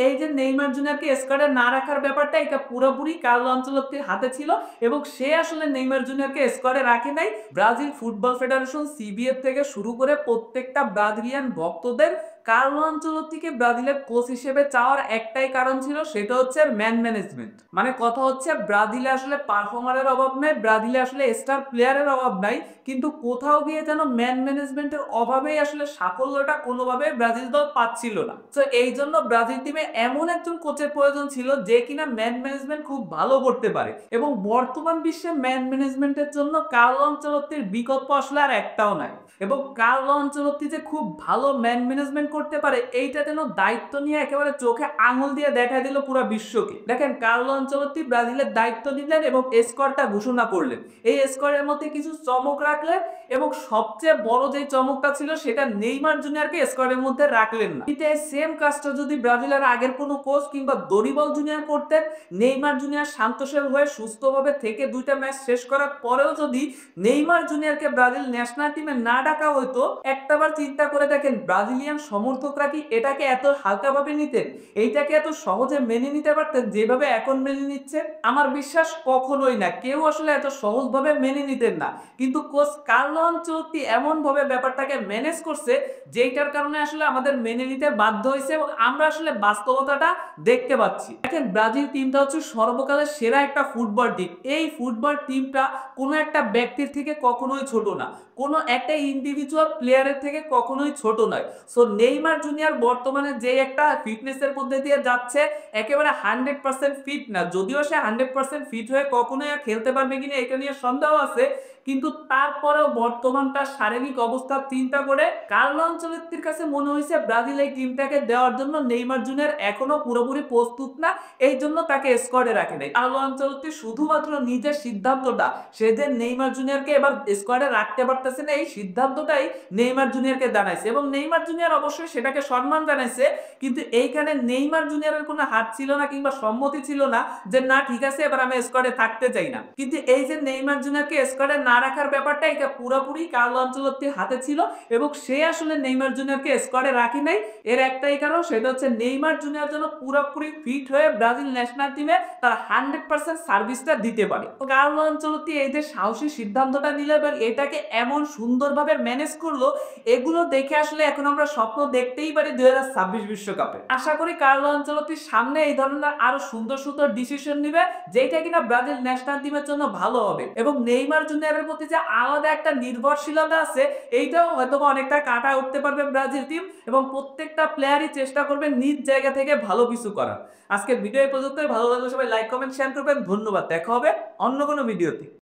এই যে নেইমার জুনিয়রকে স্কোয়াডে না রাখার ব্যাপারটা এটা পুরোপুরি কার্লো আনচেলত্তির হাতে ছিল এবং সে আসলে নেইমার জুনিয়রকে স্কোয়াডে রাখে নাই। ব্রাজিল ফুটবল ফেডারেশন সিবিএফ থেকে শুরু করে প্রত্যেকটা ব্রাজিলিয়ান ভক্তদের কার্লো আনচেলত্তিকে ব্রাজিলের কোচ হিসেবে চাওয়ার একটাই কারণ ছিল, সেটা হচ্ছে ম্যান ম্যানেজমেন্ট। মানে কথা হচ্ছে ব্রাজিলে আসলে পারফর্মারের অভাব নাই, ব্রাজিলে আসলে স্টার প্লেয়ারের অভাব নাই, কিন্তু কোথাও গিয়ে যেন ম্যান ম্যানেজমেন্টের অভাবেই আসলে সাফল্যটা কোনোভাবে ব্রাজিল দল পাচ্ছিল না। তো এই জন্য ব্রাজিল টিমে এমন একজন কোচের প্রয়োজন ছিল যে কিনা ম্যান ম্যানেজমেন্ট খুব ভালো করতে পারে, এবং বর্তমান বিশ্বে ম্যান ম্যানেজমেন্টের জন্য কার্লো আনচেলত্তির বিকল্প আসলে আর একটাও নাই। এবং কার্লো আনচেলত্তি যে খুব ভালো ম্যান ম্যানেজমেন্ট করতে পারে এইটা যেন দায়িত্ব নিয়ে একেবারে চোখে আঙুল দিয়ে দেখা দিল পুরো বিশ্বকে। দেখেন, কার্লো আনচেলত্তি ব্রাজিলের দায়িত্ব নিলেন এবং স্কোয়াডটা ঘোষণা করলেন। এই স্কোয়াডের মধ্যে কিছু চমক রাখলেন এবং সবচেয়ে বড় যে চমকটা ছিল সেটা নেইমার জুনিয়রকে স্কোয়াডের মধ্যে রাখলেন না। কিন্তু এই সেম কাজটা যদি ব্রাজিলের আগের কোনো কোচ কিংবা দরিবল জুনিয়র করতেন, নেইমার জুনিয়র শান্তশীল হয়ে সুস্থভাবে থেকে দুইটা ম্যাচ শেষ করার পরেও যদি নেইমার জুনিয়রকে ব্রাজিল ন্যাশনাল টিমে না ডাকা হতো, একটাবার চিন্তা করে দেখেন ব্রাজিলিয়ান সমর্থকরা কি এটাকে এত হালকাভাবে নিতেন? এইটাকে এত সহজে মেনে নিতে পারতেন যেভাবে এখন মেনে নিচ্ছে? আমার বিশ্বাস কখনোই না, কেউ আসলে এত সহজভাবে মেনে নিতেন না। কিন্তু কোচ কার্লো আনচেলত্তি এমন ভাবে ব্যাপারটাকে ম্যানেজ করছে যেটার কারণে আসলে আমাদের মেনে নিতে বাধ্য হয়েছে এবং আমরা আসলে বাস্তবতাটা দেখতে পাচ্ছি। দেখেন, ব্রাজিল টিমটা হচ্ছে সর্বকালের সেরা একটা ফুটবল টিম। এই ফুটবল টিমটা কোনো একটা ব্যক্তির থেকে কখনোই ছোট না, কোনো একটা ইন্ডিভিজুয়াল প্লেয়ারের থেকে কখনোই ছোট নয়। সো নেইমার জুনিয়র বর্তমানে যে একটা ফিটনেসের মধ্যে দিয়ে যাচ্ছে, একেবারে 100% ফিট না, যদিও সে 100% ফিট হয়ে কখনোই আর খেলতে পারবে কিনা এটা নিয়ে সন্দেহ আছে, কিন্তু তারপরেও বর্তমান তার শারীরিক অবস্থা চিন্তা করে কার্লো আনচেলত্তির কাছে মনে হয়েছে ব্রাজিল এই টিমটাকে দেওয়ার জন্য নেইমার জুনিয়র এখনো পুরোপুরি প্রস্তুত না, এই জন্য তাকে স্কোয়াডে রাখে নাই। কার্লো আনচেলত্তি শুধুমাত্র নিজের সিদ্ধান্তটা, সে যে নেইমার জুনিয়রকে এবার স্কোয়াডে রাখতে পারতেছে না এই সিদ্ধান্তটাই নেইমার জুনিয়রকে জানাইছে এবং নেইমার জুনিয়র অবশ্যই সেটাকে সম্মান জানাইছে। কিন্তু এইখানে নেইমার জুনিয়রের কোনো হাত ছিল না কিংবা সম্মতি ছিল না যে না ঠিক আছে এবার আমি স্কোয়াডে থাকতে চাই না। কিন্তু এই যে নেইমার জুনিয়রকে স্কোয়াডে না রাখার ব্যাপারটা এটা পুরোপুরি কার্লো আনচেলত্তির হাতে ছিল এবং সে আসলে নেইমার জুনিয়রকে স্কোয়াডে রাখে নাই। এর একটাই কারণ, সেটা হচ্ছে নেইমার জুনিয়র যেন পুরোপুরি ফিট হয়ে ব্রাজিল ন্যাশনাল টিমে তার 100% সার্ভিসটা দিতে পারে। কার্লো আনচেলত্তি এই যে সাহসী সিদ্ধান্তটা নিল এবং এটাকে এমন সুন্দরভাবে ম্যানেজ করলো, এগুলো দেখে আসলে এখন আমরা স্বপ্ন দেখতেই পারি 2026 বিশ্বকাপে। আশা করি কার্লো আনচেলত্তির সামনে এই ধরনের আরো সুন্দর সুন্দর ডিসিশন নিবে যেটা কিনা ব্রাজিল ন্যাশনাল টিমের জন্য ভালো হবে এবং নেইমার জুনিয়রের প্রতি যে আলাদা একটা নির্ভরশীলতা আছে এইটাও হয়তো অনেকটা কাটা উঠতে পারবে ব্রাজিল টিম এবং প্রত্যেকটা প্লেয়ারই চেষ্টা করবে নিজ জায়গা থেকে ভালো কিছু করার। আজকের ভিডিও এই পর্যন্তই। ভালো লাগলে সবাই লাইক কমেন্ট শেয়ার করবেন। ধন্যবাদ, দেখা হবে অন্য কোনো ভিডিওতে।